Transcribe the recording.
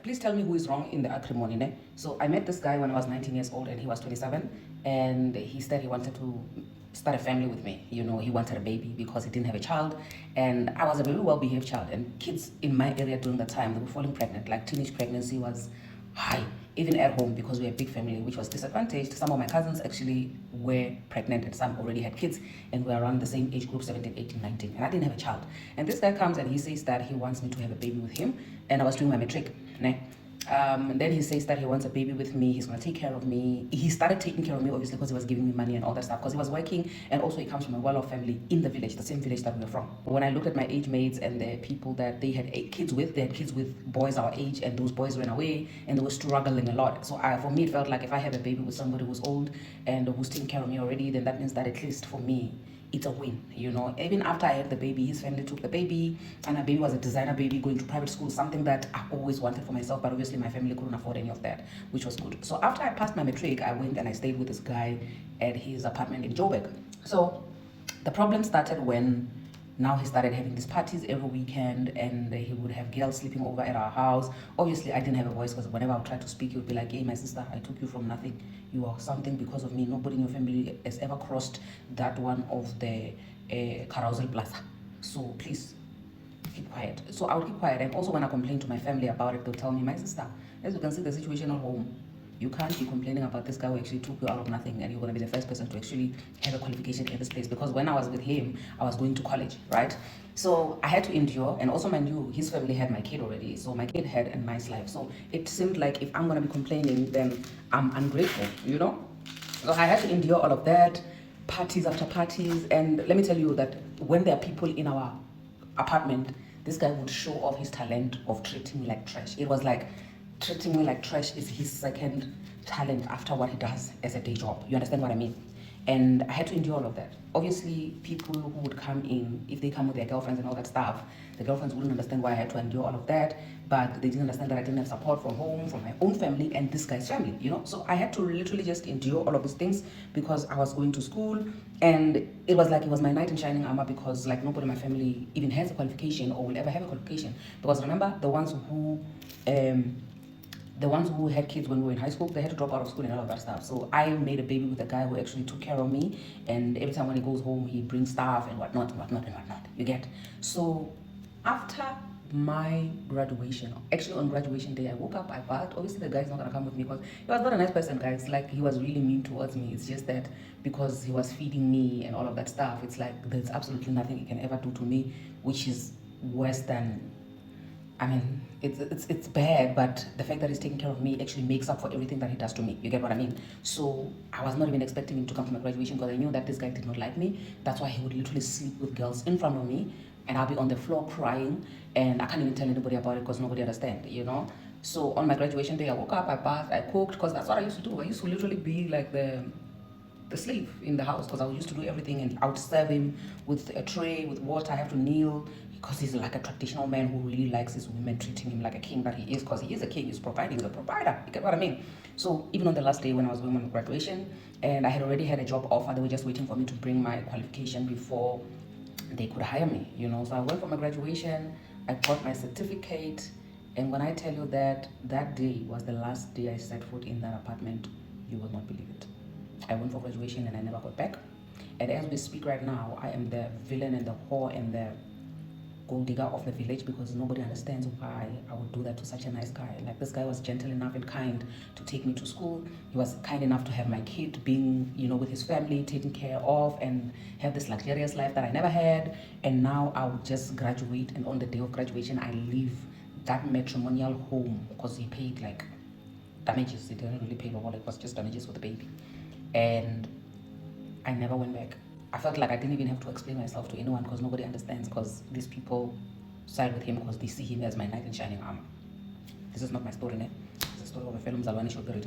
please tell me who is wrong in the acrimony. Ne? So I met this guy when I was 19 years old and he was 27, and he said he wanted to start a family with me. You know, he wanted a baby because he didn't have a child, and I was a very well-behaved child, and kids in my area during that time, they were falling pregnant. Like teenage pregnancy was high, even at home, because we're a big family, which was disadvantaged. Some of my cousins actually were pregnant and some already had kids, and we're around the same age group, 17, 18, 19, and I didn't have a child. And this guy comes and he says that he wants me to have a baby with him, and I was doing my matric. Ne? Then he says that he wants a baby with me, he's going to take care of me. He started taking care of me, obviously, because he was giving me money and all that stuff, because he was working, and also he comes from a well-off family in the village, the same village that we're from. When I looked at my age mates and the people that they had kids with, they had kids with boys our age, and those boys ran away, and they were struggling a lot. So for me, it felt like if I have a baby with somebody who's old and who's taking care of me already, then that means that at least for me, it's a win, you know. Even after I had the baby, his family took the baby, and the baby was a designer baby going to private school, something that I always wanted for myself, but obviously my family couldn't afford any of that, which was good. So after I passed my matric, I went and I stayed with this guy at his apartment in Joburg. So the problem started when now he started having these parties every weekend, and he would have girls sleeping over at our house. Obviously, I didn't have a voice, because whenever I would try to speak, he would be like, hey, my sister, I took you from nothing. You are something because of me. Nobody in your family has ever crossed that one of the carousel plaza. So please, keep quiet. So I would keep quiet. And also when I complain to my family about it, they'll tell me, my sister, as you can see the situation at home, you can't be complaining about this guy who actually took you out of nothing, and you're going to be the first person to actually have a qualification in this place. Because when I was with him, I was going to college, right? So I had to endure, and also mind you, his family had my kid already, so my kid had a nice life. So it seemed like if I'm going to be complaining, then I'm ungrateful, you know? So I had to endure all of that, parties after parties. And let me tell you that when there are people in our apartment, this guy would show off his talent of treating me like trash. It was like treating me like trash is his second talent after what he does as a day job. You understand what I mean? And I had to endure all of that. Obviously, people who would come in, if they come with their girlfriends and all that stuff, the girlfriends wouldn't understand why I had to endure all of that, but they didn't understand that I didn't have support from home, from my own family, and this guy's family, you know? So I had to literally just endure all of these things because I was going to school, and it was like it was my knight in shining armor, because like nobody in my family even has a qualification or will ever have a qualification. Because remember, the ones who had kids when we were in high school, they had to drop out of school and all of that stuff. So I made a baby with a guy who actually took care of me, and every time when he goes home, he brings stuff and whatnot and whatnot and whatnot. You get? So after my graduation, actually on graduation day, I woke up, I bathed. Obviously, the guy's not gonna come with me because he was not a nice person, guys. Like, he was really mean towards me. It's just that because he was feeding me and all of that stuff, it's like there's absolutely nothing he can ever do to me, which is worse than, I mean, it's bad, but the fact that he's taking care of me actually makes up for everything that he does to me. You get what I mean? So I was not even expecting him to come to my graduation, because I knew that this guy did not like me. That's why he would literally sleep with girls in front of me, and I'll be on the floor crying, and I can't even tell anybody about it because nobody understands, you know? So on my graduation day, I woke up, I bathed, I cooked, because that's what I used to do. I used to literally be like the slave in the house, because I used to do everything, and I would serve him with a tray, with water. I have to kneel, because he's like a traditional man who really likes his women treating him like a king that he is, because he is a king, he's providing, he's a provider. You get what I mean? So even on the last day when I was going on graduation, and I had already had a job offer, they were just waiting for me to bring my qualification before they could hire me, you know? So I went for my graduation, I got my certificate, and when I tell you that that day was the last day I set foot in that apartment, you will not believe it. I went for graduation and I never got back. And as we speak right now, I am the villain and the whore and the gold digger of the village, because nobody understands why I would do that to such a nice guy. Like, this guy was gentle enough and kind to take me to school. He was kind enough to have my kid being, you know, with his family, taken care of, and have this luxurious life that I never had. And now I would just graduate, and on the day of graduation, I leave that matrimonial home, because he paid like damages. He didn't really pay for all, it was just damages for the baby. And I never went back. I felt like I didn't even have to explain myself to anyone, because nobody understands, because these people side with him because they see him as my knight in shining armor. This is not my story, ne? It's the story of a film Zalwani Shogari.